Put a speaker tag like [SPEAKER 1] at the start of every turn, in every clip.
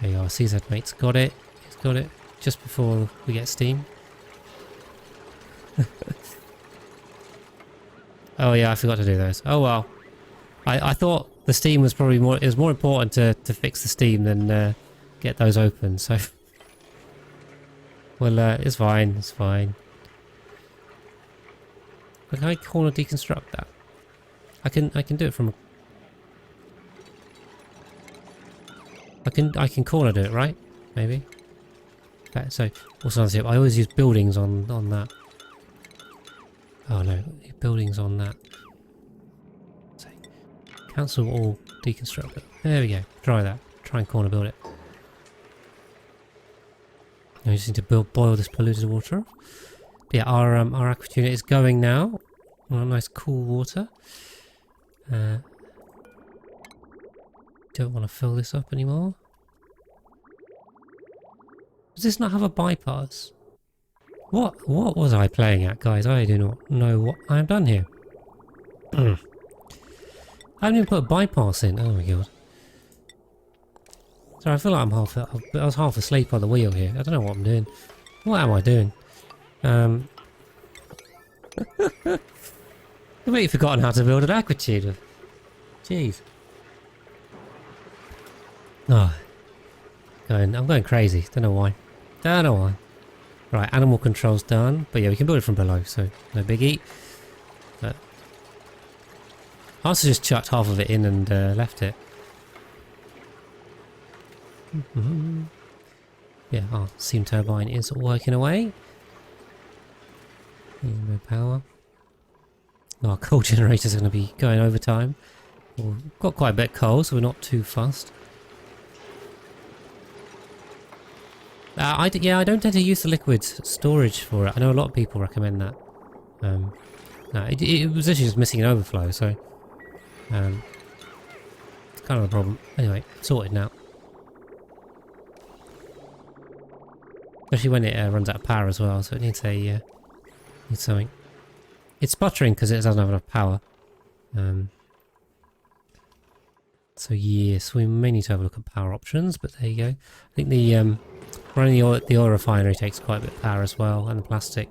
[SPEAKER 1] There you are, CZ mate's got it. He's got it just before we get steam. Oh yeah, I forgot to do those. Oh well. I thought the steam was probably more... It was more important to fix the steam than get those open, so... Well, it's fine, it's fine. But can I corner deconstruct that? I can do it from... I can corner do it, right? Maybe? Okay, so, also another tip, I always use buildings on that. Oh no, buildings on that. So, cancel all deconstruct it. There we go, try that. Try and corner build it. Now we just need to boil this polluted water. Yeah, our aqua unit is going now. On a nice cool water. Don't want to fill this up anymore. Does this not have a bypass? What was I playing at, guys? I do not know what I have done here. I haven't even put a bypass in. Oh my god. Sorry, I feel like I was half asleep on the wheel here. I don't know what I'm doing. What am I doing? I've completely forgotten how to build an aqua tube. Jeez. Oh, I'm going crazy. Don't know why. Don't know why. Right, animal control's done. But yeah, we can build it from below, so no biggie. But I also just chucked half of it in and left it. Yeah, our steam turbine is working away. No power. Our coal generators are going to be going overtime. We've got quite a bit of coal, so we're not too fussed. Yeah, I don't tend to use the liquid storage for it. I know a lot of people recommend that. No, it was actually just missing an overflow, so it's kind of a problem. Anyway, sorted now. Especially when it runs out of power as well, so it needs needs something. It's sputtering because it doesn't have enough power. So yes, we may need to have a look at power options, but there you go. I think the running the oil refinery takes quite a bit of power as well, and the plastic.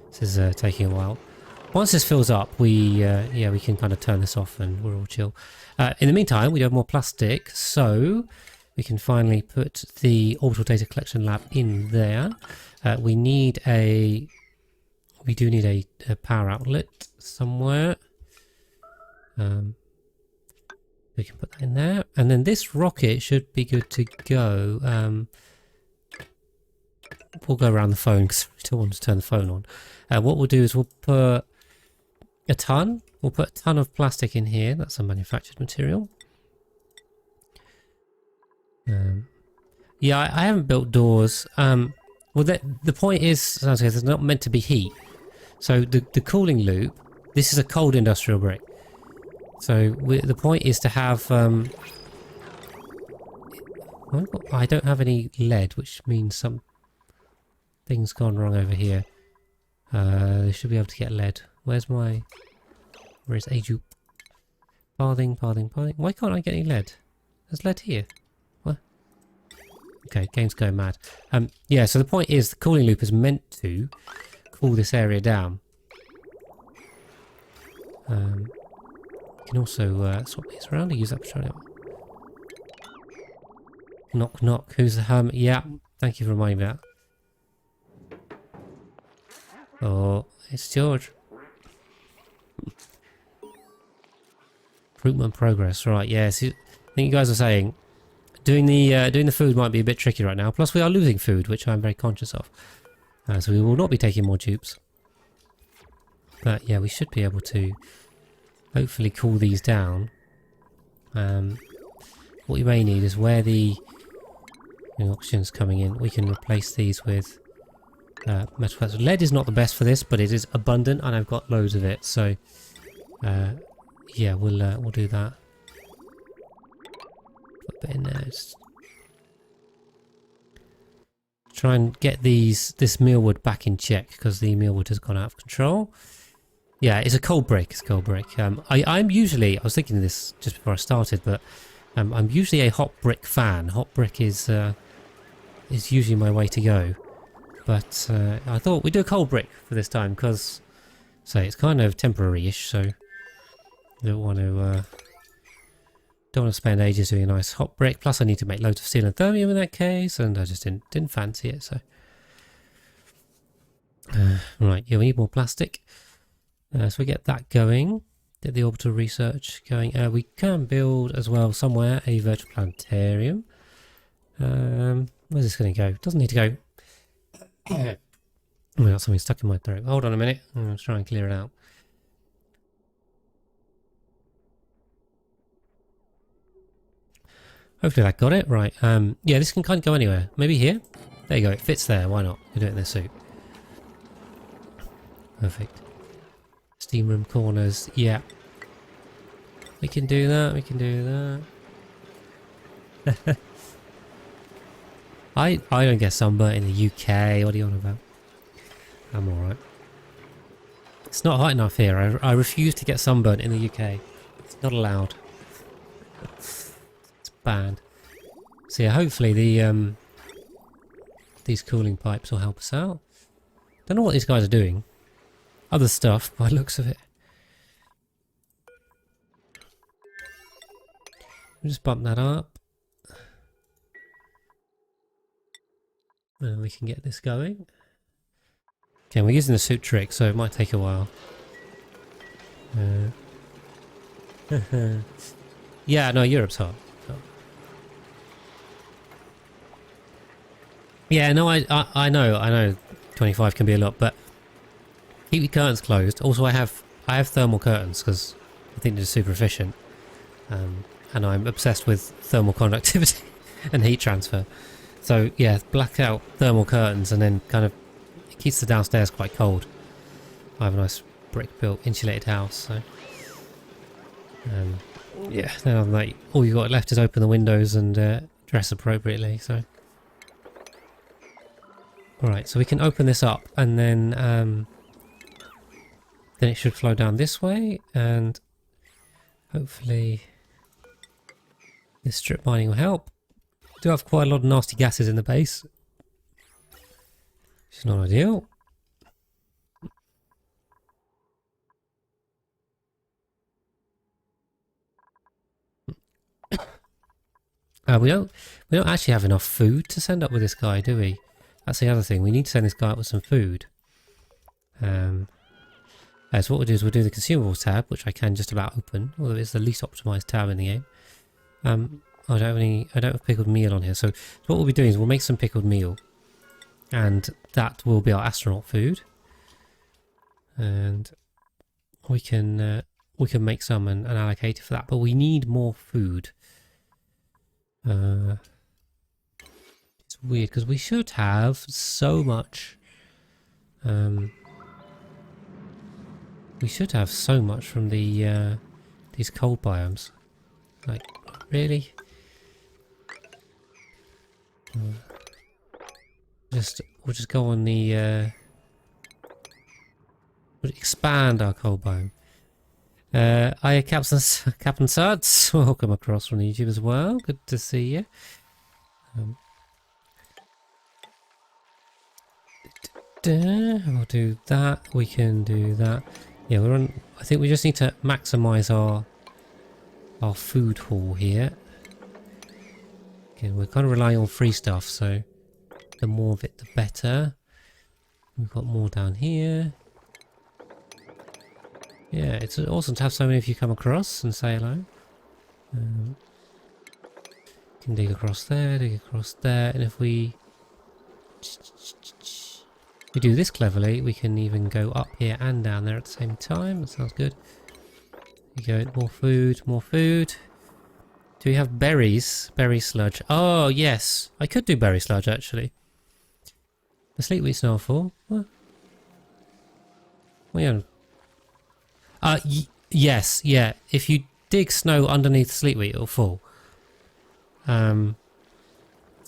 [SPEAKER 1] This is taking a while. Once this fills up, we can kind of turn this off and we're all chill. In the meantime, we do have more plastic, so we can finally put the orbital data collection lab in there. We do need a power outlet somewhere. We can put that in there, and then this rocket should be good to go. We'll go around the phone because we don't want to turn the phone on. What we'll do is we'll put a ton. We'll put a ton of plastic in here. That's a manufactured material. Yeah, I haven't built doors. Well, the point is, there's not meant to be heat. So the cooling loop. This is a cold industrial brick. So the point is to have. I don't have any lead, which means something's gone wrong over here. They should be able to get lead. Where's Ajup? Farthing. Why can't I get any lead? There's lead here. What? Okay, game's going mad. Yeah, so the point is the cooling loop is meant to cool this area down. You can also swap these around and use that petroleum. Knock knock, who's the hermit? Yeah, thank you for reminding me of that. Oh, it's George. Recruitment progress, right? Yes, I think you guys are saying doing the food might be a bit tricky right now. Plus, we are losing food, which I'm very conscious of. So we will not be taking more dupes. But yeah, we should be able to hopefully cool these down. What you may need is where the oxygen's coming in, we can replace these with metal plates. Lead is not the best for this, but it is abundant, and I've got loads of it. So yeah, we'll do that. Put a bit in there. Just try and get this mealwood back in check because the mealwood has gone out of control. Yeah, it's a cold break. It's a cold break. I was thinking of this just before I started, but I'm usually a hot brick fan. Hot brick is usually my way to go. But I thought we'd do a cold brick for this time because, say, it's kind of temporary-ish, so don't want to spend ages doing a nice hot brick. Plus, I need to make loads of steel and thermium in that case, and I just didn't fancy it. So, right, yeah, we need more plastic. So we get that going. Get the orbital research going. We can build as well somewhere a virtual planetarium. Where's this going to go? Doesn't need to go. I got something stuck in my throat. Hold on a minute. I'm going to try and clear it out. Hopefully that got it. Right. Yeah, this can kind of go anywhere. Maybe here? There you go. It fits there. Why not? We do it in this suit. Perfect. Steam room corners. Yeah. We can do that. We can do that. I don't get sunburnt in the UK. What are you on about? I'm alright. It's not hot enough here. I refuse to get sunburnt in the UK. It's not allowed. It's banned. So yeah, hopefully these cooling pipes will help us out. Don't know what these guys are doing. Other stuff by the looks of it. We'll just bump that up. And we can get this going. Okay, we're using the suit trick, so it might take a while. Yeah, no, Europe's hot. Yeah, no, I know 25 can be a lot, but keep your curtains closed. Also, I have thermal curtains because I think they're super efficient. And I'm obsessed with thermal conductivity and heat transfer. So yeah, black out thermal curtains and then kind of it keeps the downstairs quite cold. I have a nice brick built insulated house, so yeah, then I'm like, all you got left is open the windows and dress appropriately. So alright, so we can open this up and then it should flow down this way, and hopefully this strip mining will help. Do have quite a lot of nasty gases in the base, which is not ideal. We don't actually have enough food to send up with this guy, do we? That's the other thing. We need to send this guy up with some food. So what we'll do is we'll do the consumables tab, which I can just about open, although it's the least optimized tab in the game. I don't have pickled meal on here, so what we'll be doing is we'll make some pickled meal, and that will be our astronaut food, and we can make some and allocate it for that. But we need more food. It's weird because we should have so much. We should have so much from the these cold biomes. Like, really? We'll just go on the we'll expand our cold biome. Hiya, Captain Suds. Welcome across from YouTube as well. Good to see you. We'll do that. We can do that. Yeah, we're on. I think we just need to maximize our food haul here. Again, we're kind of relying on free stuff, so the more of it, the better. We've got more down here. Yeah, it's awesome to have so many of you come across and say hello. Can dig across there, and if we do this cleverly, we can even go up here and down there at the same time. That sounds good. There you go, more food, more food. Do we have berries? Berry sludge. Oh, yes. I could do berry sludge, actually. The sleep wheat snowfall. What? Well, yeah. Yes, yeah. If you dig snow underneath sleep wheat, it'll fall. So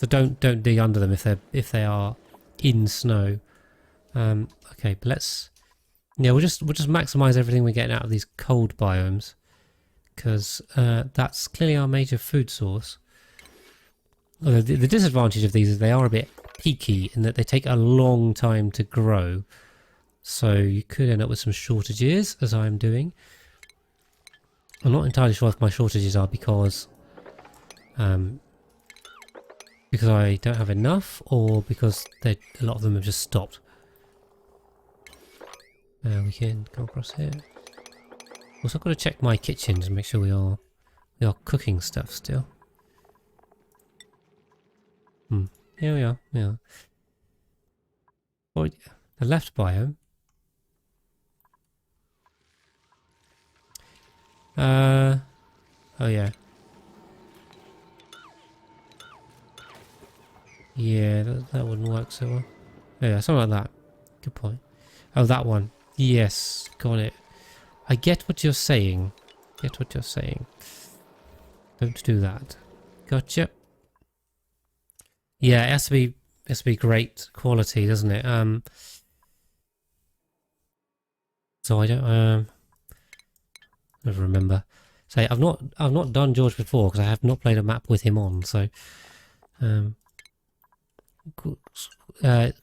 [SPEAKER 1] don't dig under them if they are in snow. Okay, but let's. Yeah, we'll just maximize everything we're getting out of these cold biomes. because that's clearly our major food source. Although the disadvantage of these is they are a bit peaky in that they take a long time to grow. So you could end up with some shortages, as I'm doing. I'm not entirely sure if my shortages are because I don't have enough, or because a lot of them have just stopped. We can come across here. Also, I've got to check my kitchen to make sure we are cooking stuff still. Here we are. Yeah. Oh, the left biome. Oh yeah. Yeah, that wouldn't work so well. Yeah, something like that. Good point. Oh, that one. Yes, got it. I get what you're saying. Get what you're saying. Don't do that. Gotcha. Yeah, it has to be great quality, doesn't it? So I don't remember. So I've not done George before because I have not played a map with him on. So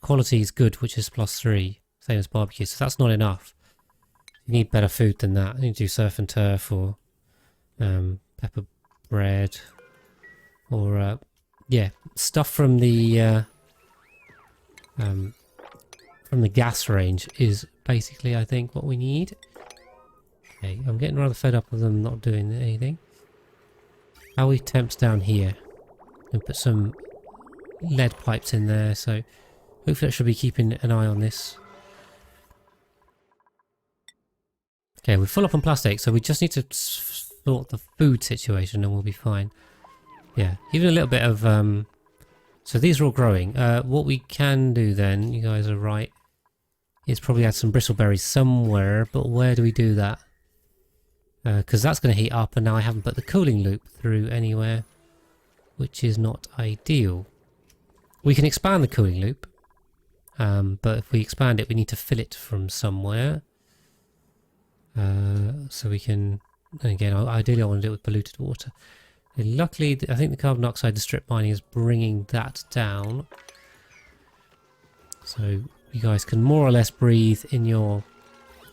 [SPEAKER 1] quality is good, which is +3, same as barbecue. So that's not enough. You need better food than that. You need to do surf and turf or pepper bread or yeah, stuff from the gas range is basically, I think, what we need. Okay, I'm getting rather fed up with them not doing anything. How are we temps down here? And put some lead pipes in there, so hopefully I should be keeping an eye on this. Okay, we're full up on plastic, so we just need to sort the food situation and we'll be fine. Yeah, even a little bit of... so these are all growing. What we can do then, you guys are right, is probably add some bristleberries somewhere, but where do we do that? Because that's going to heat up, and now I haven't put the cooling loop through anywhere, which is not ideal. We can expand the cooling loop, but if we expand it, we need to fill it from somewhere. So we can, and again, ideally I want to do it with polluted water. And luckily, I think the carbon dioxide, the strip mining is bringing that down. So you guys can more or less breathe in your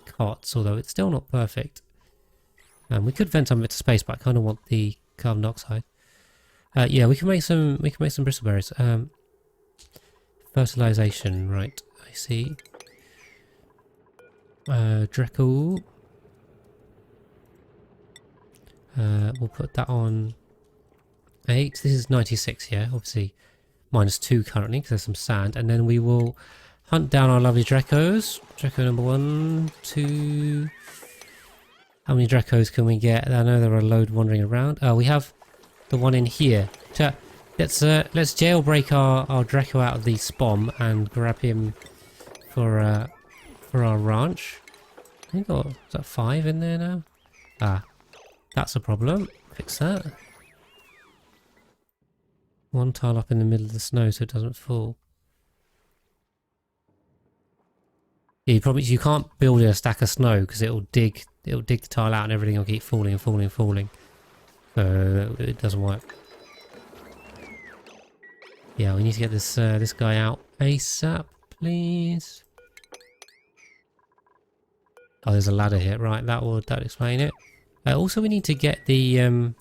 [SPEAKER 1] cots, although it's still not perfect. We could vent some of it to space, but I kind of want the carbon dioxide. Yeah, we can make some bristleberries. Fertilization, right? I see. Draco. We'll put that on 8. This is 96, yeah, obviously -2 currently because there's some sand, and then we will hunt down our lovely Dracos. Draco number 1, 2. How many Dracos can we get? I know there are a load wandering around. We have the one in here. Let's jailbreak our Draco out of the spom and grab him for our ranch. I think is that 5 in there now? Ah, that's a problem. Fix that. One tile up in the middle of the snow so it doesn't fall. Yeah, you can't build in a stack of snow because it'll dig the tile out and everything will keep falling and falling and falling. So it doesn't work. Yeah, we need to get this guy out ASAP, please. Oh, there's a ladder here. Right, that'll explain it. Also, we need to get the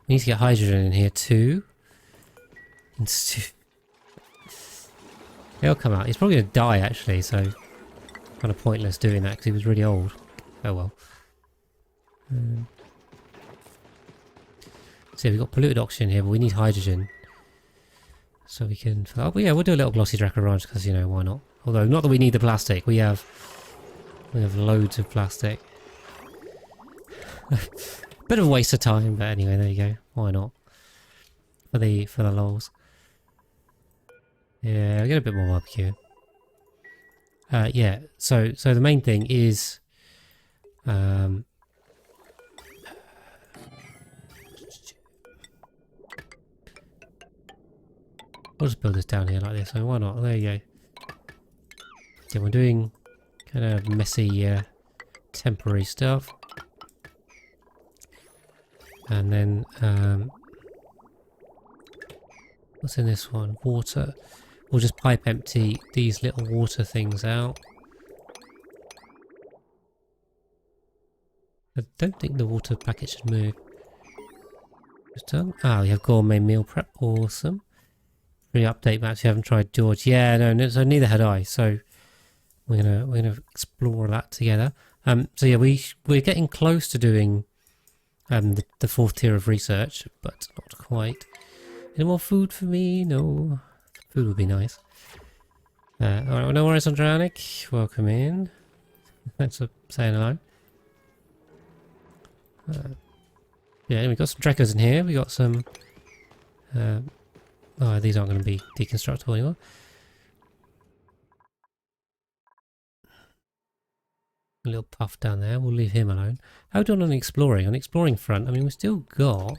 [SPEAKER 1] we need to get hydrogen in here too. He'll come out. He's probably going to die actually, so kind of pointless doing that because he was really old. Oh well. So we've got polluted oxygen here, but we need hydrogen. So we can... Oh, but yeah, we'll do a little glossy Draco ranch because, you know, why not? Although, not that we need the plastic. We have loads of plastic. Bit of a waste of time, but anyway, there you go. Why not? For the lols. Yeah, we'll get a bit more barbecue. Yeah, so the main thing is... I'll just build this down here like this, so why not? There you go. Yeah, we're doing kind of messy temporary stuff. And then, what's in this one? Water. We'll just pipe empty these little water things out. I don't think the water packet should move. It's done. Ah, we have gourmet meal prep. Awesome. Free update maps. You haven't tried George. Yeah, no, so neither had I. So we're gonna explore that together. So yeah, we're getting close to doing the fourth tier of research, but not quite. Any more food for me? No. Food would be nice. Alright, no worries, Andranik. Welcome in. Thanks for saying hello. Yeah, we got some Drekos in here. We got some... oh, these aren't going to be deconstructible anymore. A little puff down there. We'll leave him alone. How are we doing on exploring? On the exploring front, I mean, we've still got...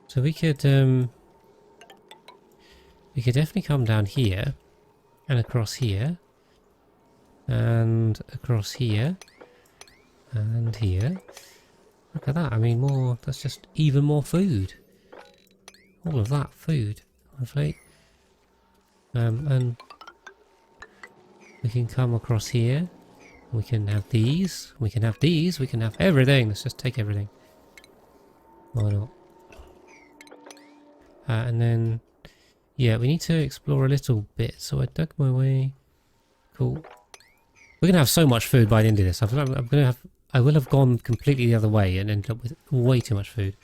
[SPEAKER 1] so we could definitely come down here and across here and across here and here. Look at that. I mean, more. That's just even more food. All of that food, hopefully. And we can come across here. We can have these. We can have these. We can have everything. Let's just take everything. Why not? And then, yeah, we need to explore a little bit. So I dug my way. Cool. We're gonna have so much food by the end of this. I will have gone completely the other way and ended up with way too much food.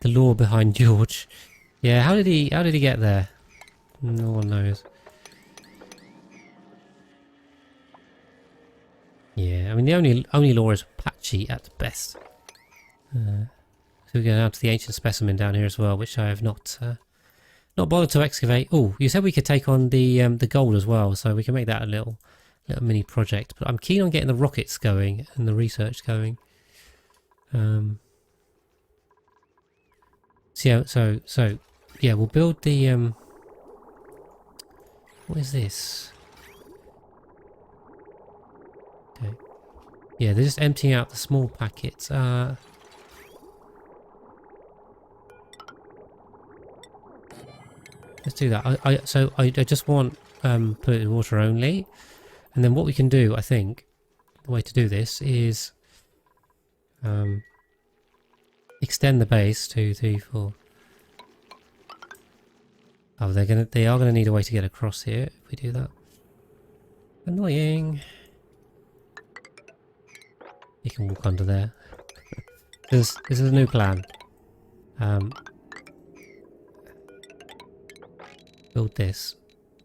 [SPEAKER 1] The lore behind George. Yeah, how did he get there? No one knows. Yeah, I mean the only lore is patchy at best. So we're going down to the ancient specimen down here as well, which I have not bothered to excavate. Oh, you said we could take on the gold as well, so we can make that a little mini project. But I'm keen on getting the rockets going and the research going. So yeah, we'll build the what is this? Okay. Yeah, they're just emptying out the small packets. Let's do that. I just want put it in water only, and then what we can do, I think, the way to do this is extend the base 2, 3, 4. Oh, they are gonna need a way to get across here if we do that. Annoying. You can walk under there. This is a new plan. Build this.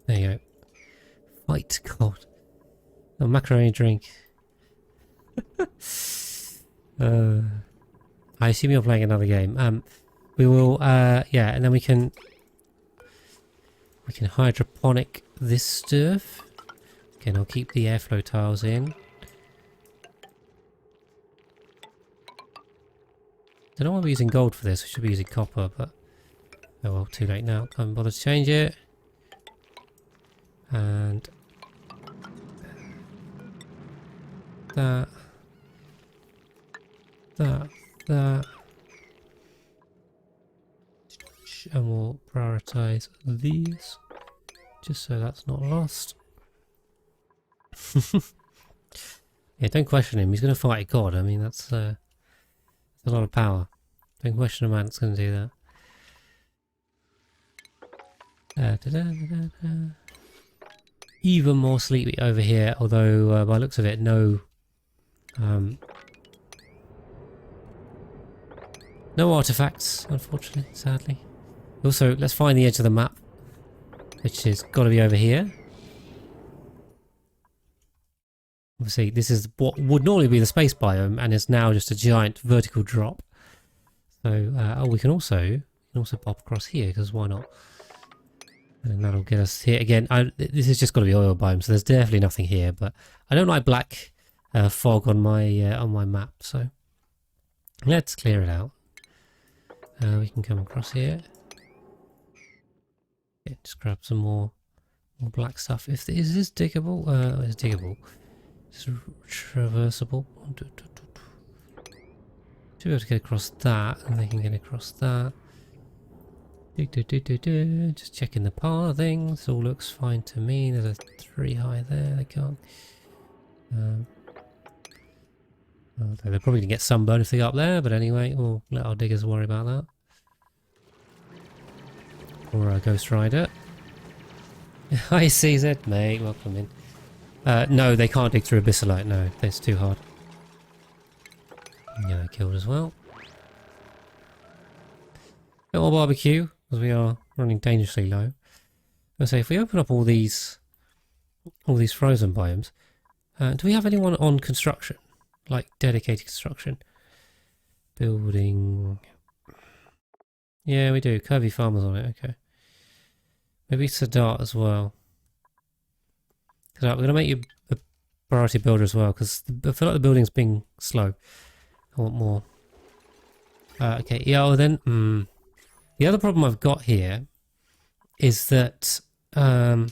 [SPEAKER 1] There you go. Fight God. A macaroni drink. I assume you're playing another game. We will yeah, and then we can hydroponic this stuff. Again, I'll keep the airflow tiles in. Don't know why we're using gold for this. We should be using copper, but oh well, too late now. Can't bother to change it. And that. And we'll prioritize these, just so that's not lost. Yeah, don't question him. He's going to fight a god. I mean, that's a lot of power. Don't question a man that's going to do that. Even more sleepy over here, although by the looks of it, no artifacts, unfortunately, sadly. Also, let's find the edge of the map, which has got to be over here. Obviously, this is what would normally be the space biome, and is now just a giant vertical drop. So, oh, we can also pop across here, because why not? And that'll get us here again. This has just got to be oil biome, so there's definitely nothing here. But I don't like black fog on my map, so let's clear it out. We can come across here. Yeah, just grab some more black stuff. Is this diggable? It's diggable. It's traversable. Should be able to get across that, and they can get across that. Just checking the pathings. All looks fine to me. There's a 3 high there. They can't. They're probably gonna get sunburned if they go up there. But anyway, we'll let our diggers worry about that. Or a Ghost Rider. Hi CZ, mate. Welcome in. No, they can't dig through Abyssalite. No, that's too hard. Yeah, they're killed as well. Bit more barbecue, because we are running dangerously low. I say, if we open up all these frozen biomes, do we have anyone on construction, like dedicated construction? Building. Yeah, we do. Curvy farmers on it. Okay. Maybe Sadat as well. Sadat, we're gonna make you a priority builder as well, because I feel like the building's being slow. I want more. Okay. Yeah. Well then. The other problem I've got here is that we're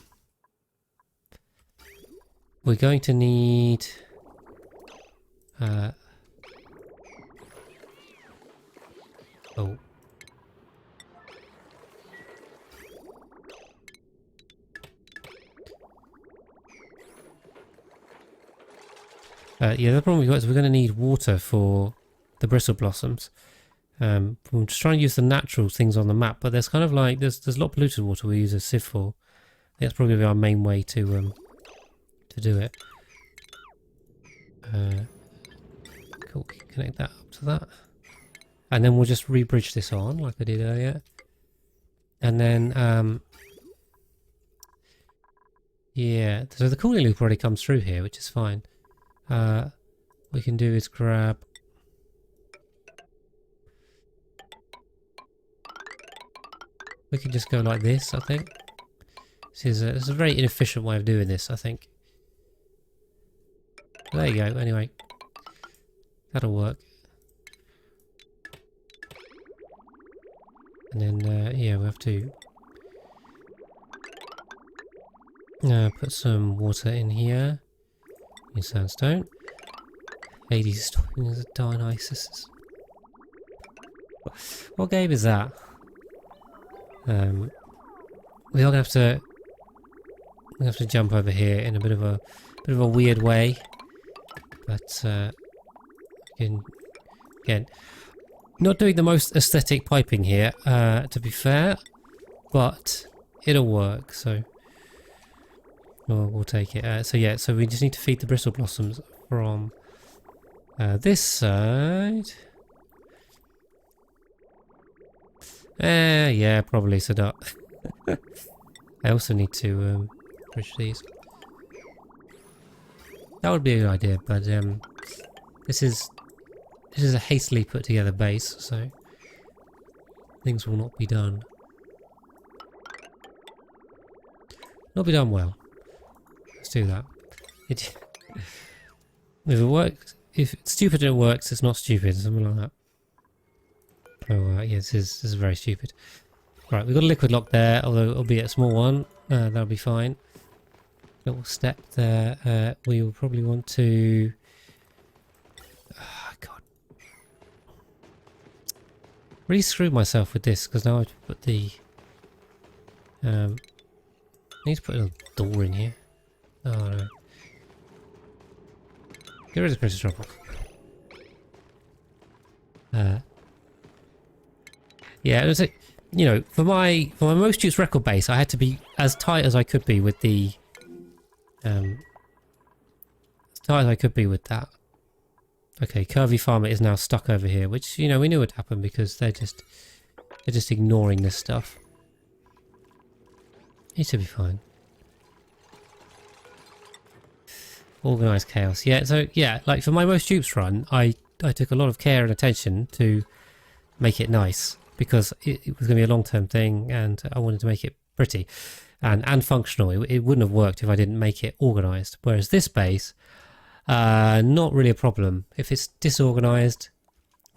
[SPEAKER 1] going to need oh. Yeah, the problem we've got is we're going to need water for the bristle blossoms. I'm just trying to use the natural things on the map, but there's kind of like there's a lot of polluted water we use a sieve for. I think that's probably our main way to do it. Cool, we can connect that up to that, and then we'll just re-bridge this on like I did earlier, and then yeah. So the cooling loop already comes through here, which is fine. We can do is grab. We can just go like this, I think. This is a very inefficient way of doing this, I think. There you go, anyway. That'll work. And then, yeah, we have to put some water in here. In sandstone. Hades is talking as a Dionysus. What game is that? We are gonna have to jump over here in a bit of a weird way, but again, not doing the most aesthetic piping here, to be fair, but it'll work. So we'll take it. So yeah, so we just need to feed the bristle blossoms from this side. Yeah, probably Sadat. I also need to bridge these. That would be a good idea, but this is a hastily put together base, so things will not be done. Not be done well. Let's do that. If it works, if it's stupid and it works, it's not stupid, something like that. Oh, yeah, this is very stupid. Right, we've got a liquid lock there, although it'll be a small one. That'll be fine. Little step there. We will probably want to... Oh, God. Really screwed myself with this, because now I have to put the... I need to put a door in here. Oh, no. Get rid of the pressure trouble. Yeah, it was you know, for my most used record base, I had to be as tight as I could be with the as tight as I could be with that. Okay, Curvy Farmer is now stuck over here, which, you know, we knew would happen because they're just ignoring this stuff. It should be fine. Organised chaos. Yeah, so yeah, like for my most dupes run, I took a lot of care and attention to make it nice, because it was going to be a long-term thing, and I wanted to make it pretty and functional. It wouldn't have worked if I didn't make it organised. Whereas this base, not really a problem. If it's disorganised,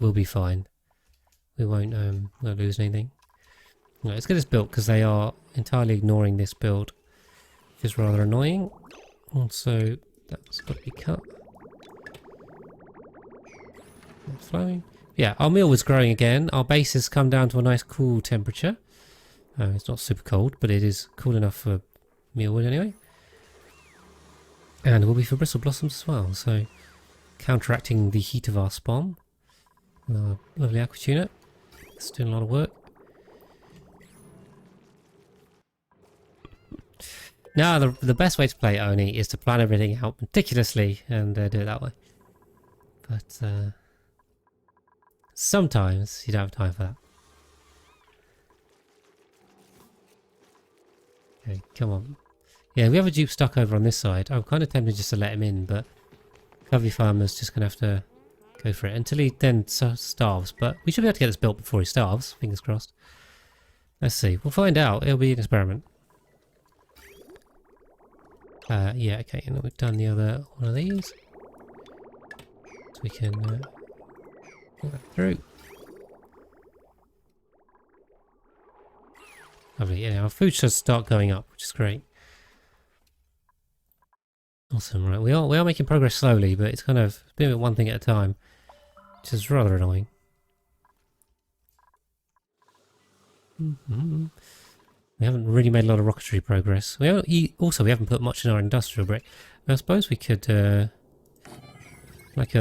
[SPEAKER 1] we'll be fine. We won't lose anything. No, let's get this built, because they are entirely ignoring this build, which is rather annoying. Also, That's got to be cut. It's flowing. Yeah, our meal was growing again. Our base has come down to a nice cool temperature. It's not super cold, but it is cool enough for mealwood anyway. And it will be for bristle blossoms as well, so counteracting the heat of our spawn. Our lovely aqua tuna. It's doing a lot of work. Now, the best way to play Oni is to plan everything out meticulously and do it that way. But sometimes you don't have time for that. Okay, come on. Yeah, we have a dupe stuck over on this side. I'm kind of tempted just to let him in, but Covey Farmer's just going to have to go for it until he then starves. But we should be able to get this built before he starves, fingers crossed. Let's see. We'll find out. It'll be an experiment. Yeah, okay, and then we've done the other one of these. So we can pull that through. Lovely, yeah, our food should start going up, which is great. Awesome, right, we are making progress slowly, but it's kind of doing one thing at a time, which is rather annoying. We haven't really made a lot of rocketry progress. We haven't put much in our industrial brick. I suppose we could,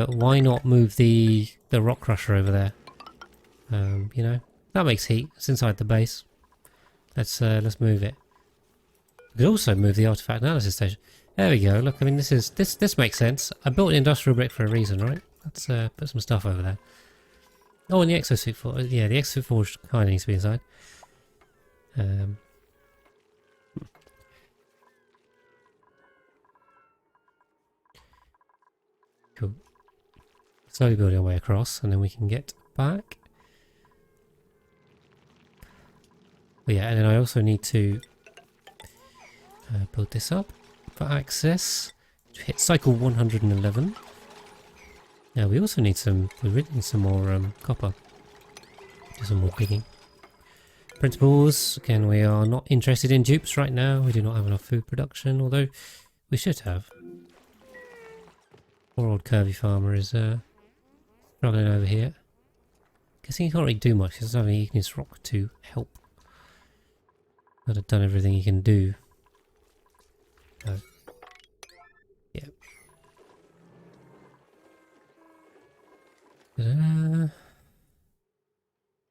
[SPEAKER 1] why not move the rock crusher over there? You know, that makes heat. It's inside the base. Let's move it. We could also move the artifact analysis station. There we go. Look, I mean, this makes sense. I built an industrial brick for a reason, right? Let's put some stuff over there. Oh, and the exosuit forge. Yeah, the exosuit forge kind of needs to be inside. Cool. Slowly building our way across, and then we can get back. But yeah, and then I also need to build this up for access to hit cycle 111. Now we also need we really need some more copper. Do some more digging. Principles, again, we are not interested in dupes right now. We do not have enough food production, although we should have. Poor old curvy farmer is struggling over here. Guessing he can't really do much. He doesn't have any igneous rock to help. But have done everything he can do. Yeah.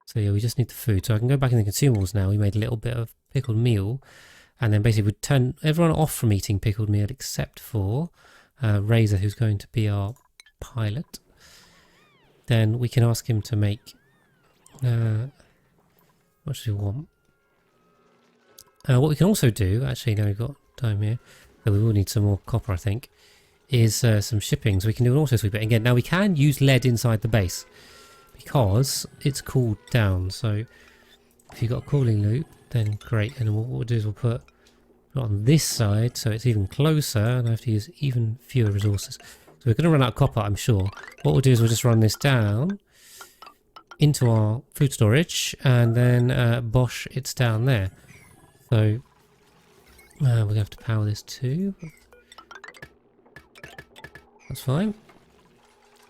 [SPEAKER 1] So yeah, we just need the food. So I can go back in the consumables now. We made a little bit of pickled meal. And then basically we'd turn everyone off from eating pickled meal except for Razor, who's going to be our pilot. Then we can ask him to make... what should we want? What we can also do, actually, now we've got time here, but we will need some more copper, I think, is some shipping. So we can do an auto sweep. Again, now we can use lead inside the base because it's cooled down. So if you've got a cooling loop, then great. And what we'll do is we'll put it on this side so it's even closer and I have to use even fewer resources. So we're going to run out of copper, I'm sure. What we'll do is we'll just run this down into our food storage and then bosh, it's down there. So we're going to have to power this too. That's fine.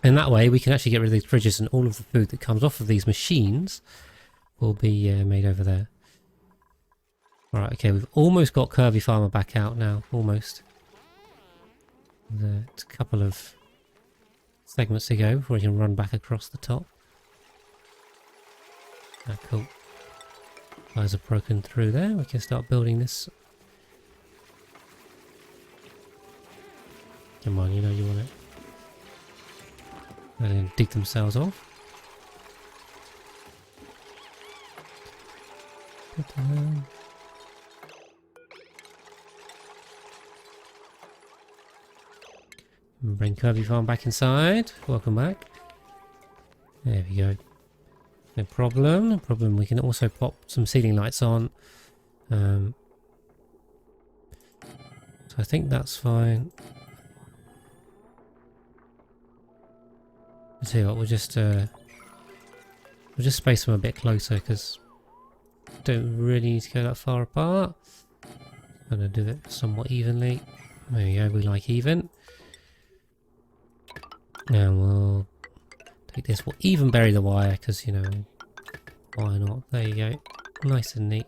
[SPEAKER 1] And that way we can actually get rid of these fridges and all of the food that comes off of these machines will be made over there. Alright, okay, we've almost got Curvy Farmer back out now. Almost. There's a couple of segments to go before we can run back across the top. Ah, cool. Wires are broken through there. We can start building this. Come on, you know you want it. They're going to dig themselves off. Bring Curvy Farm back inside. Welcome back. There we go. No problem. No problem. We can also pop some ceiling lights on. So I think that's fine. I'll tell you what, we'll just space them a bit closer because don't really need to go that far apart. I'm gonna do it somewhat evenly. There we go. We like even. And we'll take this. We'll even bury the wire because, you know, why not? There you go. Nice and neat.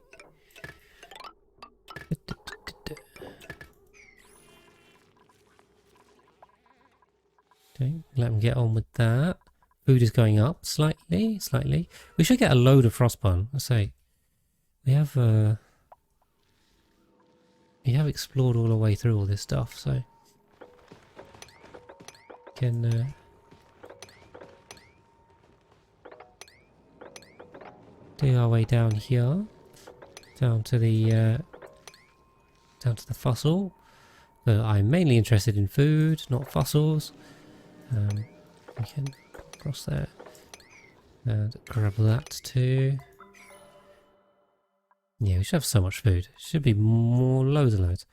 [SPEAKER 1] Okay, let them get on with that. Food is going up slightly. We should get a load of frostbun. Let's say we have explored all the way through all this stuff, so can do our way down here, down to the fossil. So I'm mainly interested in food, not fossils. We can cross there and grab that too. Yeah, we should have so much food. Should be more, loads and loads.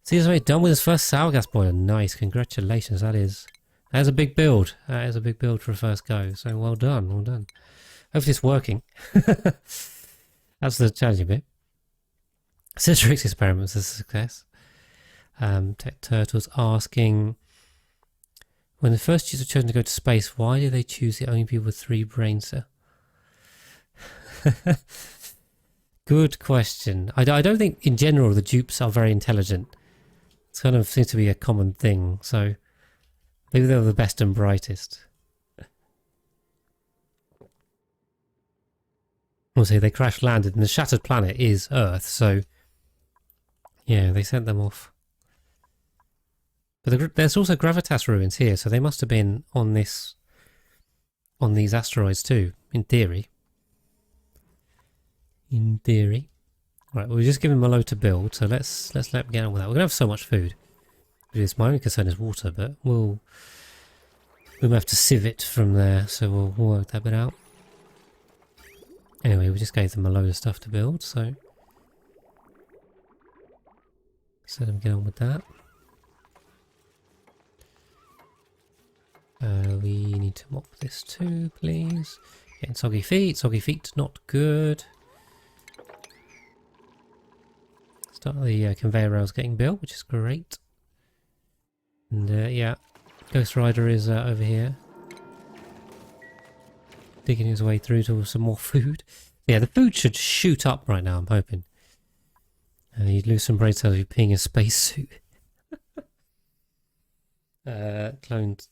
[SPEAKER 1] See, he's already done with his first sour gas boiler. Nice, congratulations. That is a big build. That is a big build for a first go. So well done, well done. Hopefully it's working. That's the challenging bit. Citrix experiments is a success. Tech Turtle's asking, when the first Jews were chosen to go to space, why did they choose the only people with 3 brain cells? Good question. I don't think in general the dupes are very intelligent. It kind of seems to be a common thing, so maybe they were the best and brightest. We'll say they crash landed and the shattered planet is Earth, so yeah, they sent them off. But there's also gravitas ruins here, so they must have been on these asteroids too, in theory. In theory. Right, we'll just give him a load to build, so let's let him get on with that. We're gonna have so much food. My only concern is water, but we may have to sieve it from there, so we'll work that bit out. Anyway, we just gave them a load of stuff to build, so let them get on with that. We need to mop this too, please. Getting soggy feet, not good. Start the conveyor rails getting built, which is great. And yeah, Ghost Rider is over here, digging his way through to some more food. Yeah, the food should shoot up right now, I'm hoping. You'd lose some brain cells if you're peeing a spacesuit. Cloned.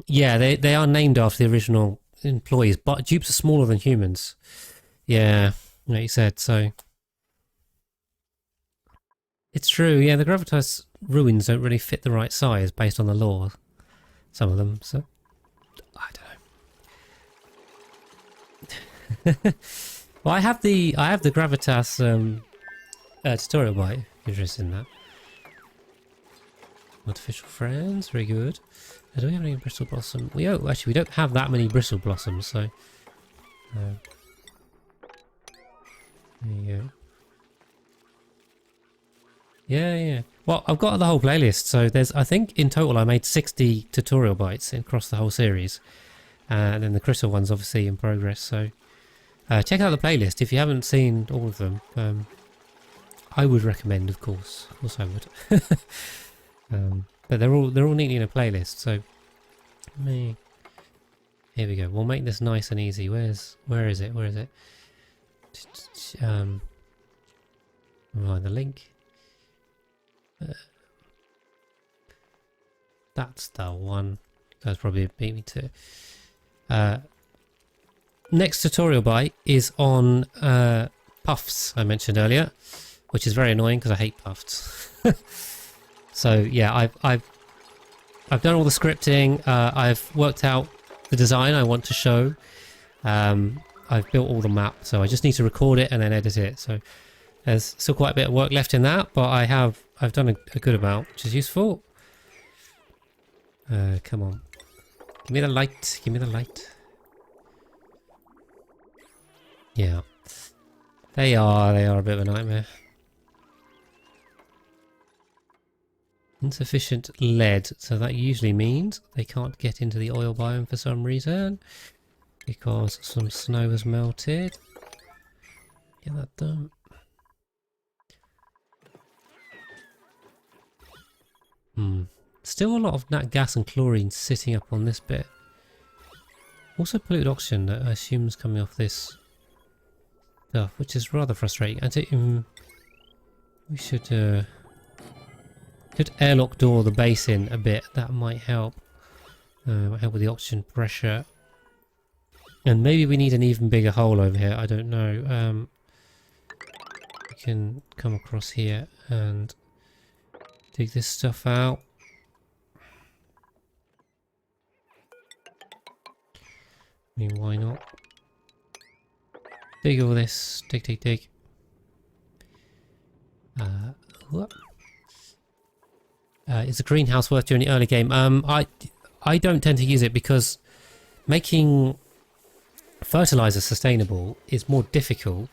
[SPEAKER 1] Yeah, they are named after the original employees, but dupes are smaller than humans. Yeah, like you said, so it's true. Yeah, the gravitas ruins don't really fit the right size based on the lore. Some of them, so I don't know. Well, I have the gravitas tutorial bite. Interested in that. Artificial friends, very good. Do we have any bristle blossom? Actually, we don't have that many bristle blossoms, so there you go. Yeah. Well, I've got the whole playlist, so I think in total I made 60 tutorial bites across the whole series, and then the crystal one's obviously in progress. So check out the playlist if you haven't seen all of them. I would recommend, of course I would. But they're all neatly in a playlist, so here we go. We'll make this nice and easy. Where is it? Find the link. That's the one. You guys probably beat me to. Next tutorial bite is on puffs I mentioned earlier, which is very annoying because I hate puffs. So yeah, I've done all the scripting. I've worked out the design I want to show. I've built all the map, so I just need to record it and then edit it. So there's still quite a bit of work left in that, but I've done a good amount, which is useful. Come on, give me the light. Give me the light. Yeah, they are a bit of a nightmare. Insufficient lead, so that usually means they can't get into the oil biome for some reason, because some snow has melted. Get that done. still a lot of nat gas and chlorine sitting up on this bit. Also polluted oxygen that I assume is coming off this stuff, which is rather frustrating. We should airlock door the base in a bit. That might help. Might help with the oxygen pressure. And maybe we need an even bigger hole over here. I don't know. We can come across here and dig this stuff out. I mean, why not? Dig all this. Dig, dig, dig. Is the greenhouse worth doing the early game? I don't tend to use it because making fertilizer sustainable is more difficult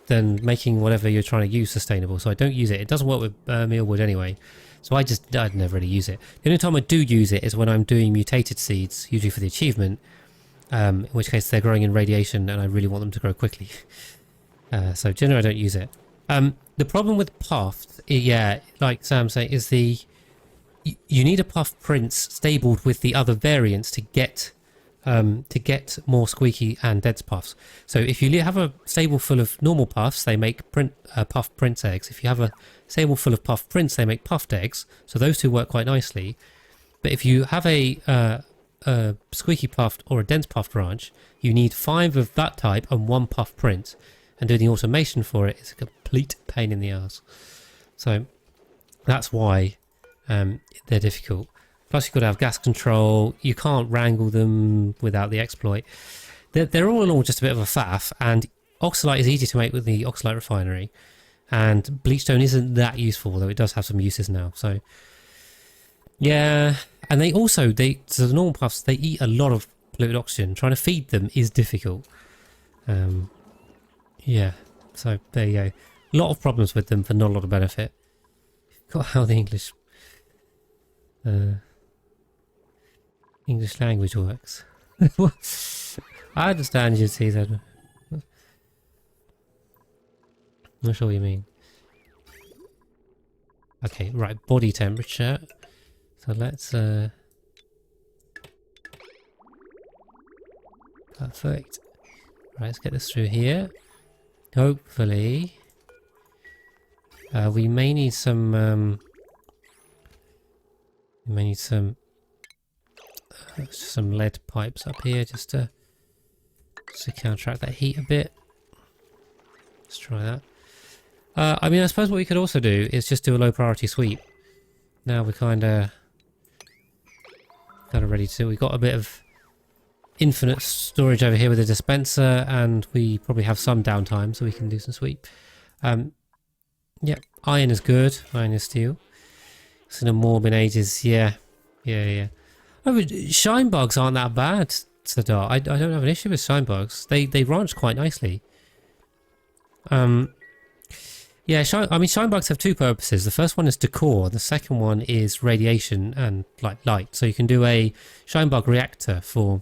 [SPEAKER 1] than making whatever you're trying to use sustainable. So I don't use it. It doesn't work with mealwood anyway. So I'd never really use it. The only time I do use it is when I'm doing mutated seeds, usually for the achievement. In which case they're growing in radiation and I really want them to grow quickly. So generally I don't use it. The problem with puffed, yeah, like Sam's saying, is you need a puff prince stabled with the other variants to get more squeaky and dense puffs. So if you have a stable full of normal puffs, they make puff prince eggs. If you have a stable full of puff prince, they make puffed eggs. So those two work quite nicely. But if you have a squeaky puffed or a dense puffed branch, you need 5 of that type and 1 puff print, and doing the automation for it is a complete pain in the ass. So that's why they're difficult. Plus you've got to have gas control. You can't wrangle them without the exploit. They're all in all just a bit of a faff, and oxalite is easy to make with the oxalite refinery, and bleachstone isn't that useful, though it does have some uses now. So yeah. And so the normal puffs, they eat a lot of polluted oxygen. Trying to feed them is difficult. Yeah, so there you go. A lot of problems with them for not a lot of benefit. Got how the English language works. I understand you see that. Not sure what you mean. Okay, right, body temperature. So let's perfect. Right, let's get this through here. Hopefully. We may need some lead pipes up here just to counteract that heat a bit. Let's try that. I mean, I suppose what we could also do is just do a low priority sweep. Now we're kind of ready to. We've got a bit of infinite storage over here with a dispenser, and we probably have some downtime, so we can do some sweep. Yeah, iron is good. Iron is steel. Seen them more in ages. Yeah. Oh, but shine bugs aren't that bad, Sadar. I don't have an issue with shine bugs. They ranch quite nicely. Yeah, shine bugs have 2 purposes. The first one is decor. The second one is radiation and light. So you can do a shine bug reactor for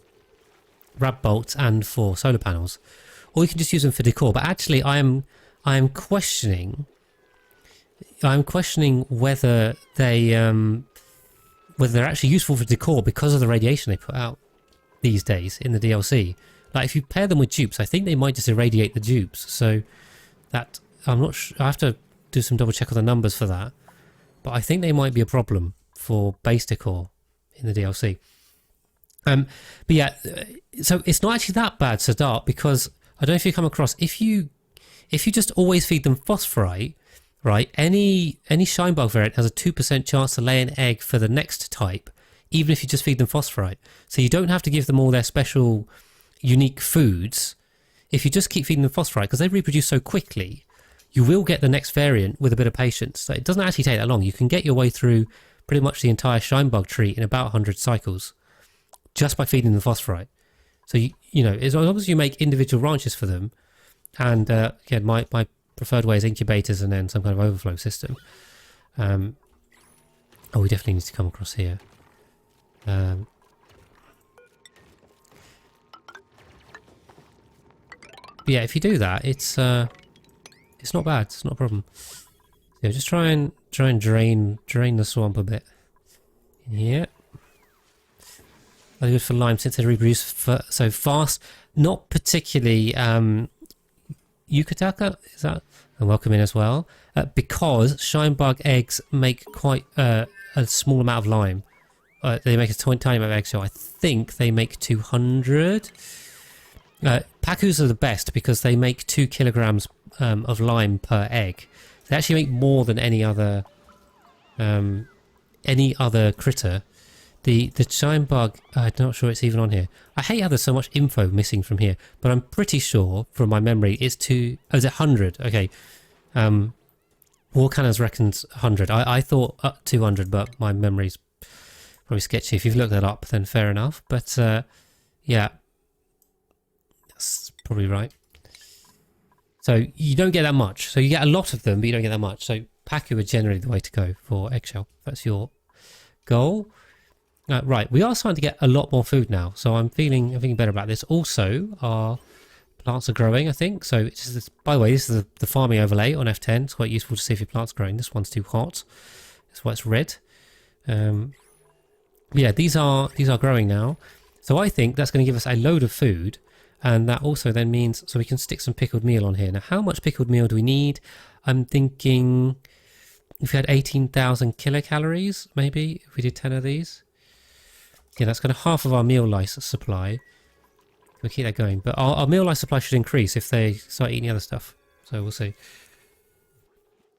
[SPEAKER 1] rab bolts and for solar panels, or you can just use them for decor. But actually, I am questioning whether they're actually useful for decor because of the radiation they put out these days in the DLC. Like if you pair them with dupes, I think they might just irradiate the dupes. So that. I'm not sure. I have to do some double check on the numbers for that, but I think they might be a problem for base decor in the DLC. But yeah, so it's not actually that bad, Sadar, because I don't know if you come across, if you just always feed them phosphorite, right? Any shine bug variant has a 2% chance to lay an egg for the next type, even if you just feed them phosphorite. So you don't have to give them all their special, unique foods. If you just keep feeding them phosphorite, because they reproduce so quickly, you will get the next variant with a bit of patience. So it doesn't actually take that long. You can get your way through pretty much the entire shine bug tree in about 100 cycles just by feeding them phosphorite. So, you know, as long as you make individual ranches for them, and again, my preferred way is incubators and then some kind of overflow system. Oh, we definitely need to come across here. But yeah, if you do that, it's not bad. It's not a problem. Yeah, just try and drain the swamp a bit. in here. Are good for lime since they reproduce so fast. Not particularly Yukataka, is that? And welcome in as well. Because shinebug eggs make quite a small amount of lime. They make a tiny amount of eggs, so I think they make 200. Pacus are the best because they make 2 kilograms of lime per egg. They actually make more than any other critter. The shine bug, I'm not sure it's even on here. I hate how there's so much info missing from here, but I'm pretty sure from my memory it's oh, is it 100? Okay. Warcannons reckons 100. I thought 200, but my memory's probably sketchy. If you've looked that up, then fair enough. But yeah, that's probably right. So you don't get that much. So you get a lot of them, but you don't get that much. So Pacu are generally the way to go for eggshell. That's your goal. Right, we are starting to get a lot more food now, so I'm feeling better about this. Also, our plants are growing, I think. So, by the way, this is the farming overlay on F10. It's quite useful to see if your plant's growing. This one's too hot. That's why it's red. Yeah, these are growing now. So I think that's going to give us a load of food, and that also then means so we can stick some pickled meal on here. Now, how much pickled meal do we need? I'm thinking if we had 18,000 kilocalories, maybe if we did 10 of these. Yeah, that's kind of half of our meal lice supply. We'll keep that going. But our meal lice supply should increase if they start eating the other stuff. So we'll see.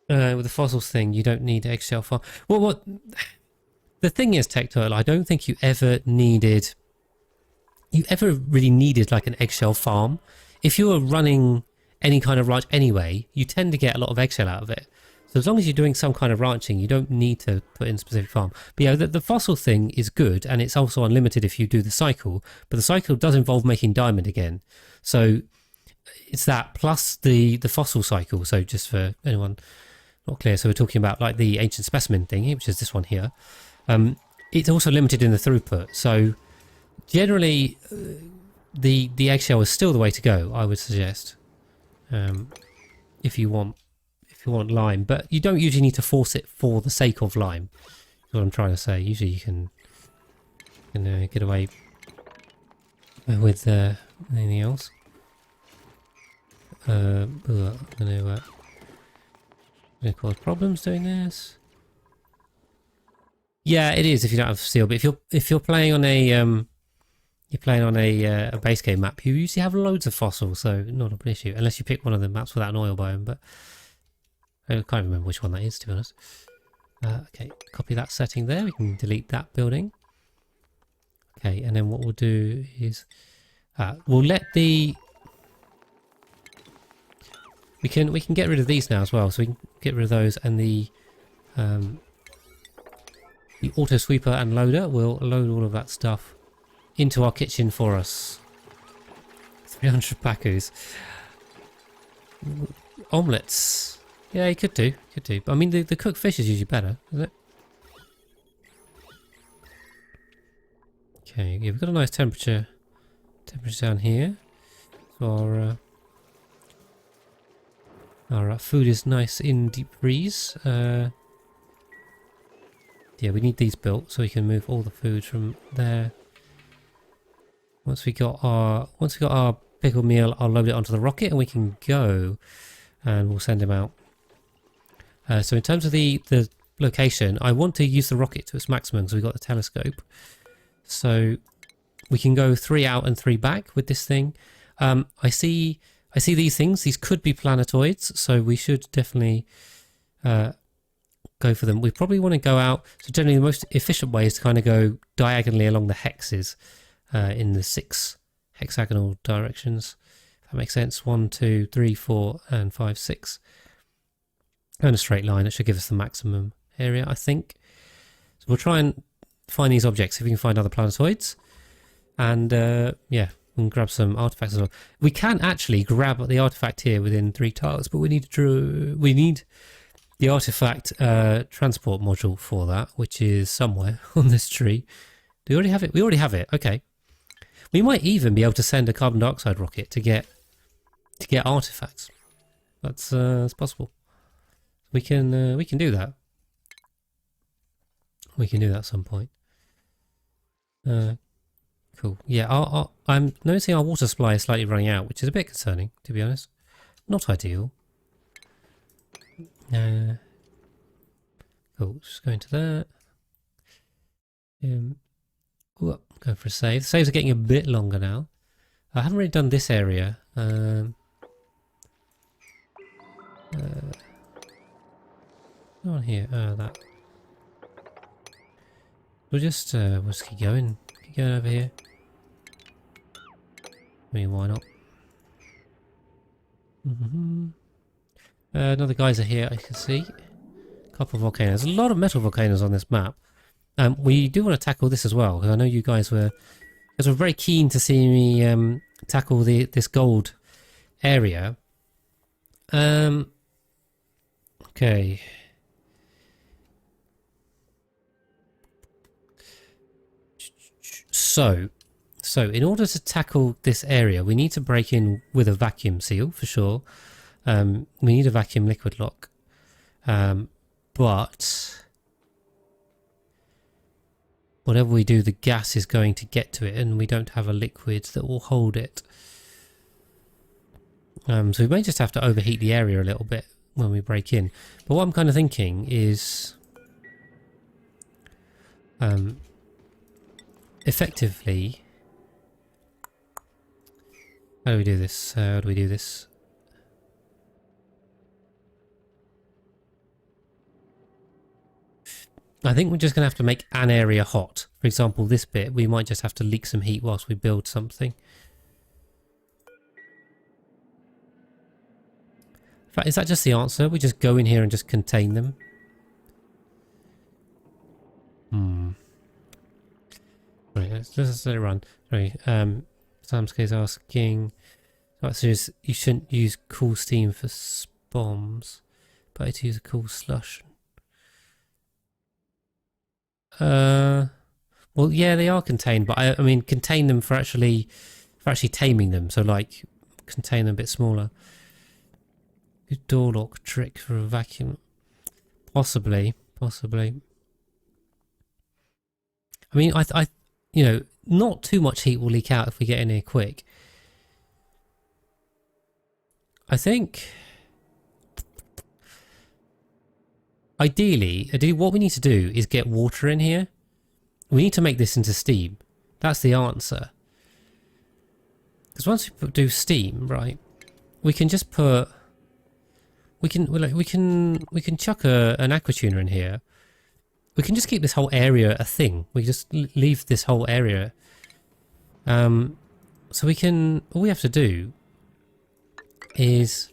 [SPEAKER 1] With the fossils thing, you don't need eggshell farm. Well, what the thing is, Tech Turtle, I don't think you ever really needed like an eggshell farm. If you were running any kind of ranch anyway, you tend to get a lot of eggshell out of it. So as long as you're doing some kind of ranching, you don't need to put in a specific farm. But yeah, the fossil thing is good, and it's also unlimited if you do the cycle. But the cycle does involve making diamond again. So it's that plus the fossil cycle. So just for anyone not clear, so we're talking about like the ancient specimen thing, which is this one here. It's also limited in the throughput. So generally, the eggshell is still the way to go, I would suggest, if you want lime, but you don't usually need to force it for the sake of lime. That's what I'm trying to say. Usually you can get away with anything else. I'm going to cause problems doing this. Yeah, it is if you don't have steel. But if you're playing on a base game map, you usually have loads of fossils, so not an issue unless you pick one of the maps without an oil biome. But I can't remember which one that is, to be honest. Okay, copy that setting there. We can delete that building. Okay, and then what we'll do is we'll let the we can get rid of these now as well. So we can get rid of those, and the auto sweeper and loader will load all of that stuff into our kitchen for us. 300 pacus. Omelettes. Yeah, you could do. But I mean, the cooked fish is usually better, isn't it? Okay, yeah, we've got a nice temperature down here. So our food is nice in deep freeze. Yeah, we need these built so we can move all the food from there. Once we got our pickled meal, I'll load it onto the rocket and we can go, and we'll send him out. So in terms of the location, I want to use the rocket to its maximum because we've got the telescope. So we can go 3 out and 3 back with this thing. I see these things. These could be planetoids, so we should definitely go for them. We probably want to go out. So generally the most efficient way is to kind of go diagonally along the hexes in the 6 hexagonal directions. If that makes sense. 1, 2, 3, 4, and 5, 6. And a straight line. It should give us the maximum area, I think. So we'll try and find these objects if we can find other planetoids. And yeah, we can grab some artifacts as well. We can actually grab the artifact here within 3 tiles, but we need the artifact transport module for that, which is somewhere on this tree. Do we already have it? We already have it. Okay. We might even be able to send a carbon dioxide rocket to get artifacts. That's possible. We can do that. We can do that at some point. Cool. Yeah, I'm noticing our water supply is slightly running out, which is a bit concerning, to be honest. Not ideal. Cool. Just going to that. Ooh, going for a save. The saves are getting a bit longer now. I haven't really done this area. On here. That. We'll just keep going. Keep going over here. I mean, why not? Another geyser here, I can see. A couple of volcanoes. A lot of metal volcanoes on this map. We do want to tackle this as well, because I know you guys were very keen to see me tackle this gold area. Okay. So in order to tackle this area, we need to break in with a vacuum seal for sure. We need a vacuum liquid lock, but whatever we do, the gas is going to get to it, and we don't have a liquid that will hold it. So we may just have to overheat the area a little bit when we break in. But what I'm kind of thinking is, effectively, how do we do this? I think we're just going to have to make an area hot. For example, this bit, we might just have to leak some heat whilst we build something. In fact, is that just the answer? We just go in here and just contain them? Right, let's let it run. Sorry, Samsky's asking... So you shouldn't use cool steam for bombs, but to use a cool slush. Well, yeah, they are contained, but I mean, contain them for actually taming them. So, like, contain them a bit smaller. Good door lock trick for a vacuum, possibly. I mean, I, you know, not too much heat will leak out if we get in here quick. I think. Ideally, what we need to do is get water in here. We need to make this into steam. That's the answer. Because once we do steam, right, we can just put... We can chuck an aqua tuner in here. We can just keep this whole area a thing. We just leave this whole area. So we can... All we have to do is,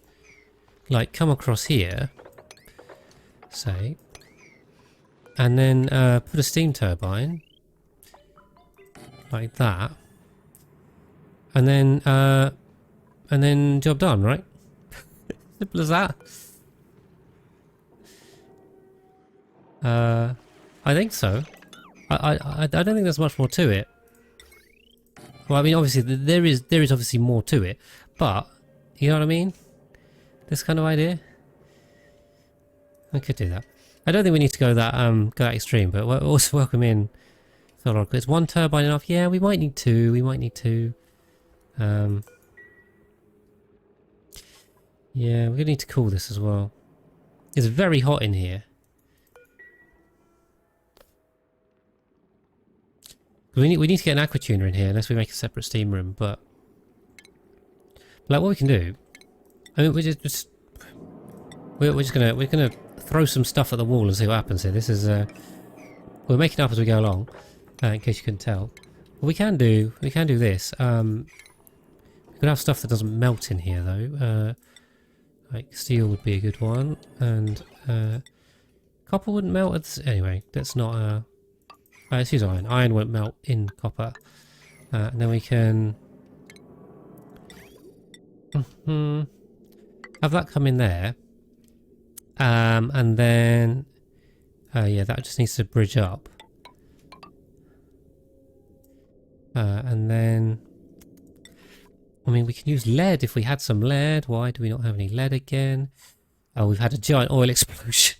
[SPEAKER 1] like, come across here... say, and then put a steam turbine like that, and then job done, right? Simple as that. I think so. I don't think there's much more to it. Well, I mean, obviously there is obviously more to it, but you know what I mean? This kind of idea. I could do that. I don't think we need to go that extreme, but we're also welcome in. Is one turbine enough? Yeah, we might need two. Yeah, we're gonna need to cool this as well. It's very hot in here. We need to get an aqua tuner in here unless we make a separate steam room. But like, what we can do, I mean, we're gonna throw some stuff at the wall and see what happens here. This is we're making up as we go along, in case you couldn't tell. What we can do this. We could have stuff that doesn't melt in here though. Like steel would be a good one, and copper wouldn't melt. Anyway, that's not. Let's use iron. Iron won't melt in copper. And then we can have that come in there. And then, yeah, that just needs to bridge up. And then, I mean, we can use lead if we had some lead. Why do we not have any lead again? Oh, we've had a giant oil explosion.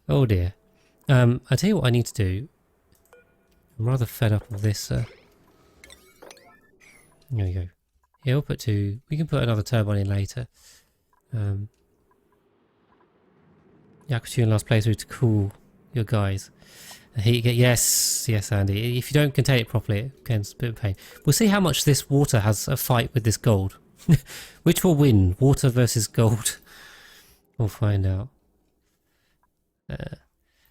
[SPEAKER 1] Oh dear. I tell you what I need to do. I'm rather fed up of this. There we go. Yeah, we'll put 2. We can put another turbine in later. Yeah, because you're in last playthrough to cool your guys. Yes, Andy. If you don't contain it properly, it becomes a bit of a pain. We'll see how much this water has a fight with this gold. Which will win? Water versus gold? We'll find out.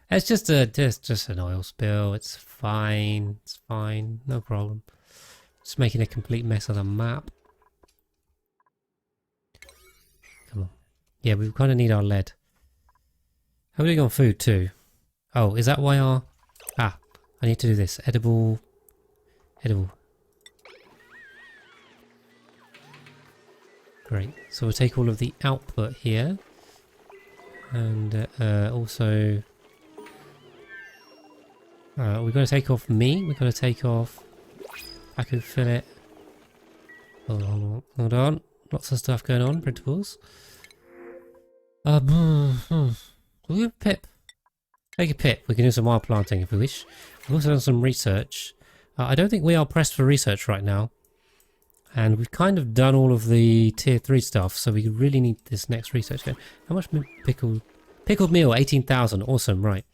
[SPEAKER 1] It's just an oil spill. It's fine. It's fine. No problem. Just making a complete mess of the map. Come on. Yeah, we kind of need our lead. How are we doing on food too? Oh, is that why our... Ah, I need to do this. Edible. Great. So we'll take all of the output here. And also... we're going to take off meat. We're going to take off Aku fillet. Hold on. Lots of stuff going on. Printables. We'll pip. Take a pip. We can do some wild planting if we wish. We've also done some research. I don't think we are pressed for research right now. And we've kind of done all of the tier 3 stuff, so we really need this next research going. How much pickled meal? 18,000. Awesome, right.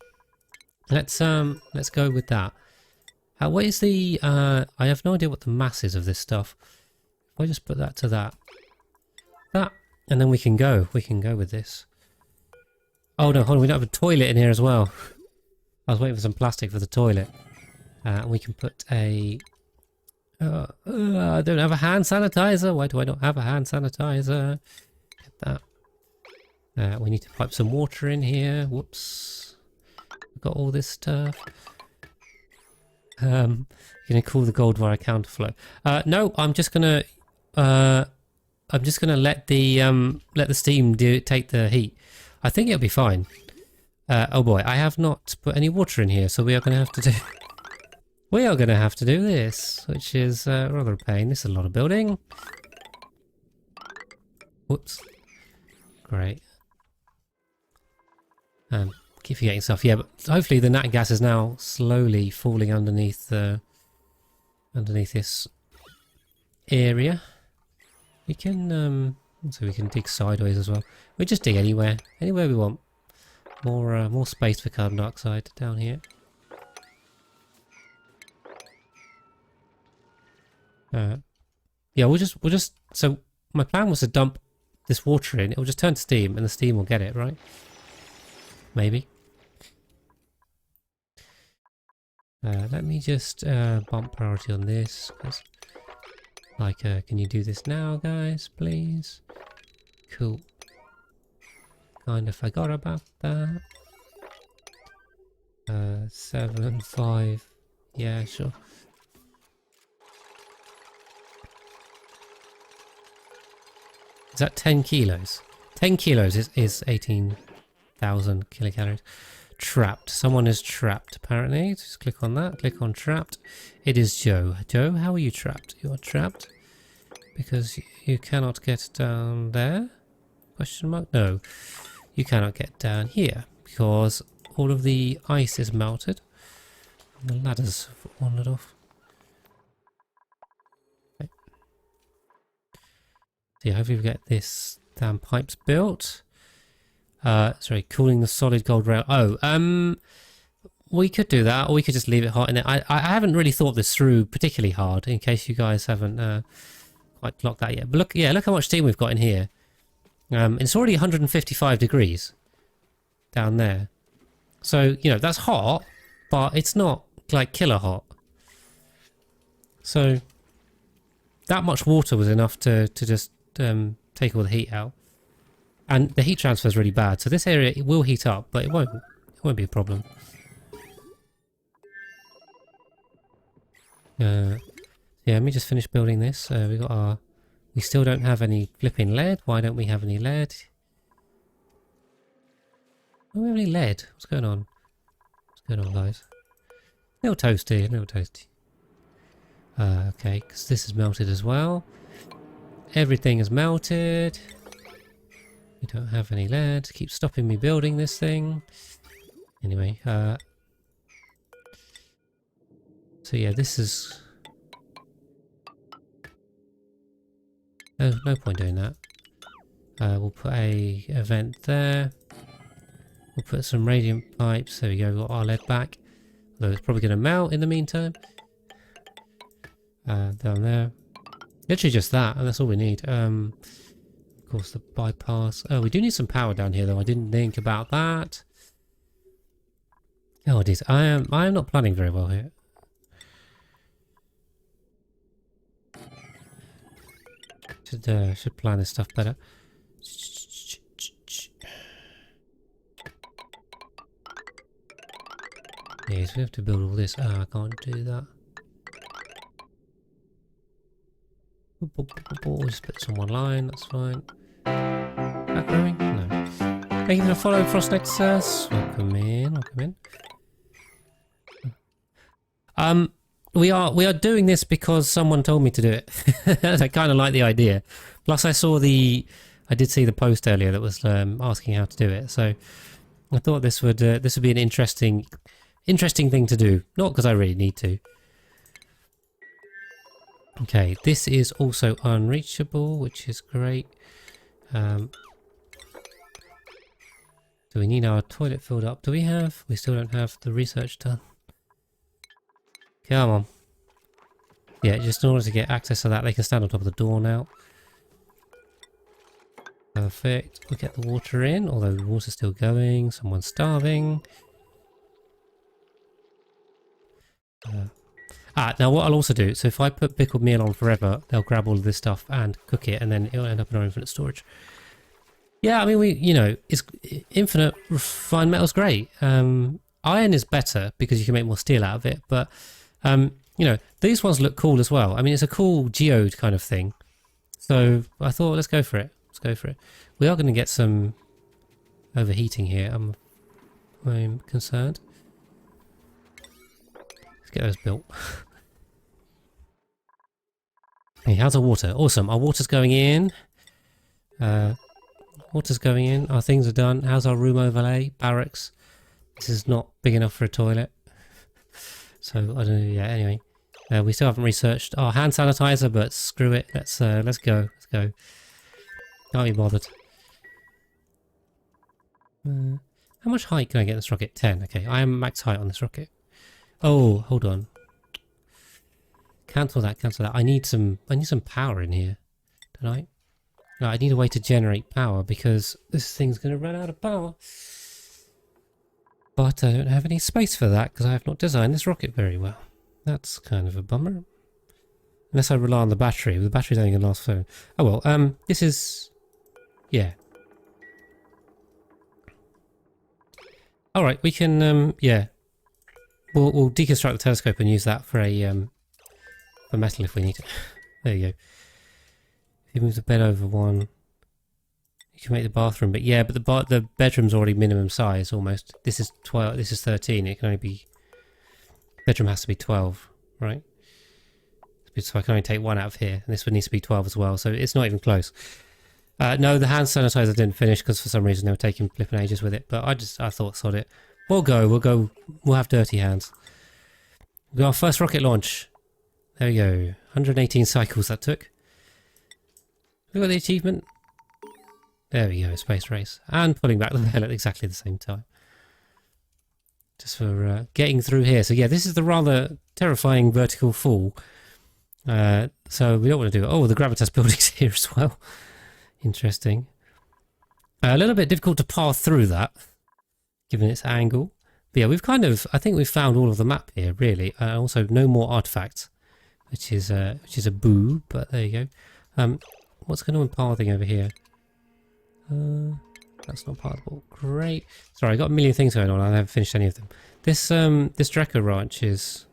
[SPEAKER 1] Let's go with that. What is the I have no idea what the mass is of this stuff. If I just put that to that. And then we can go. We can go with this. Oh no, hold on, we don't have a toilet in here as well. I was waiting for some plastic for the toilet. We can put a... I don't have a hand sanitizer. Why do I not have a hand sanitizer? Get that. We need to pipe some water in here. Whoops. We've got all this stuff. You're gonna cool the gold via counterflow. No, I'm just gonna let the steam take the heat. I think it'll be fine. Oh boy, I have not put any water in here, so we are going to have to do... We are going to have to do this, which is rather a pain. This is a lot of building. Whoops. Great. Keep forgetting stuff. Yeah, but hopefully the nat gas is now slowly falling underneath this area. We can... So we can dig sideways as well. We just dig anywhere we want. More space for carbon dioxide down here. Yeah, we'll just. So my plan was to dump this water in. It will just turn to steam, and the steam will get it, right? Maybe. Let me just bump priority on this. Like, can you do this now, guys, please? Cool. Kind of forgot about that. 7, 5. Yeah, sure. Is that 10 kilos? 10 kilos is 18,000 kilocalories. Trapped. Someone is trapped, apparently. Just click on that. Click on trapped. It is Joe. Joe, how are you trapped? You are trapped because you cannot get down there? Question mark? No. You cannot get down here because all of the ice is melted. And the ladders have wandered off. Okay. So yeah, hopefully we get this damn pipes built. Sorry, cooling the solid gold rail. Oh, we could do that, or we could just leave it hot in there. I haven't really thought this through particularly hard, in case you guys haven't quite clocked that yet. But look, yeah, look how much steam we've got in here. It's already 155 degrees down there. So, you know, that's hot, but it's not like killer hot. So that much water was enough to just take all the heat out. And the heat transfer is really bad, so this area it will heat up, but it won't be a problem. Yeah, let me just finish building this. We still don't have any flipping lead. Why don't we have any lead? Don't we have any lead? What's going on? What's going on, guys? A little toasty. Okay, because this is melted as well. Everything is melted. We don't have any lead. Keep stopping me building this thing. Anyway, so yeah, this is... No point doing that. We'll put a vent there. We'll put some radiant pipes. There we go, we've got our lead back. Although it's probably going to melt in the meantime. Down there. Literally just that, and that's all we need. Of course, the bypass. Oh, we do need some power down here, though. I didn't think about that. Oh, it is. I am not planning very well here. Should plan this stuff better. Yes, we have to build all this. I can't do that. We'll just put some one line, that's fine. That growing? No. Thank you for the follow, Frost Nexus. Welcome in, welcome in. We are doing this because someone told me to do it. I kind of like the idea. Plus I did see the post earlier that was asking how to do it. So I thought this would be an interesting thing to do. Not because I really need to. Okay, this is also unreachable, which is great. So we need our toilet filled up. We still don't have the research done. Come on. Yeah, just in order to get access to that, they can stand on top of the door now. Perfect. We'll get the water in, although the water's still going. Someone's starving. Now what I'll also do, so if I put pickled meal on forever, they'll grab all of this stuff and cook it, and then it'll end up in our infinite storage. Yeah, I mean, it's infinite refined metal's great. Iron is better because you can make more steel out of it, but, these ones look cool as well. I mean, it's a cool geode kind of thing. So I thought, let's go for it. Let's go for it. We are going to get some overheating here, I'm concerned. Get those built. Hey, how's our water? Awesome. Our water's going in. Water's going in. Our things are done. How's our room overlay? Barracks. This is not big enough for a toilet. So I don't know. Yeah. Anyway, we still haven't researched our hand sanitizer, but screw it. Let's go. Let's go. Can't be bothered. How much height can I get in this rocket? 10. Okay. I am max height on this rocket. Oh, hold on. Cancel that, cancel that. I need some power in here. Don't I? No, I need a way to generate power because this thing's going to run out of power. But I don't have any space for that because I have not designed this rocket very well. That's kind of a bummer. Unless I rely on the battery. The battery's only going to last so... Oh well, this is... Yeah. Alright, we can, yeah. We'll deconstruct the telescope and use that for for metal if we need it. There you go. If you move the bed over one, you can make the bathroom. But yeah, but the bedroom's already minimum size almost. This is 12. This is 13. It can only be. Bedroom has to be 12, right? So I can only take one out of here, and this one needs to be 12 as well. So it's not even close. No, the hand sanitizer didn't finish because for some reason they were taking flipping ages with it. But I thought, sod it. We'll have dirty hands. We've got our first rocket launch. There we go. 118 cycles that took. We got the achievement. There we go, space race. And pulling back the veil at exactly the same time. Just for getting through here. So yeah, this is the rather terrifying vertical fall. So we don't want to do it. Oh, the gravitas building's here as well. Interesting. A little bit difficult to pass through that, given its angle. But yeah, I think we've found all of the map here, really. Also, no more artifacts, which is a boo, but there you go. What's going on with pathing over here? That's not pathable. Great. Sorry, I got a million things going on. I haven't finished any of them. This Draco Ranch is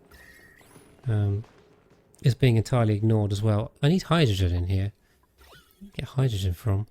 [SPEAKER 1] being entirely ignored as well. I need hydrogen in here. Get hydrogen from.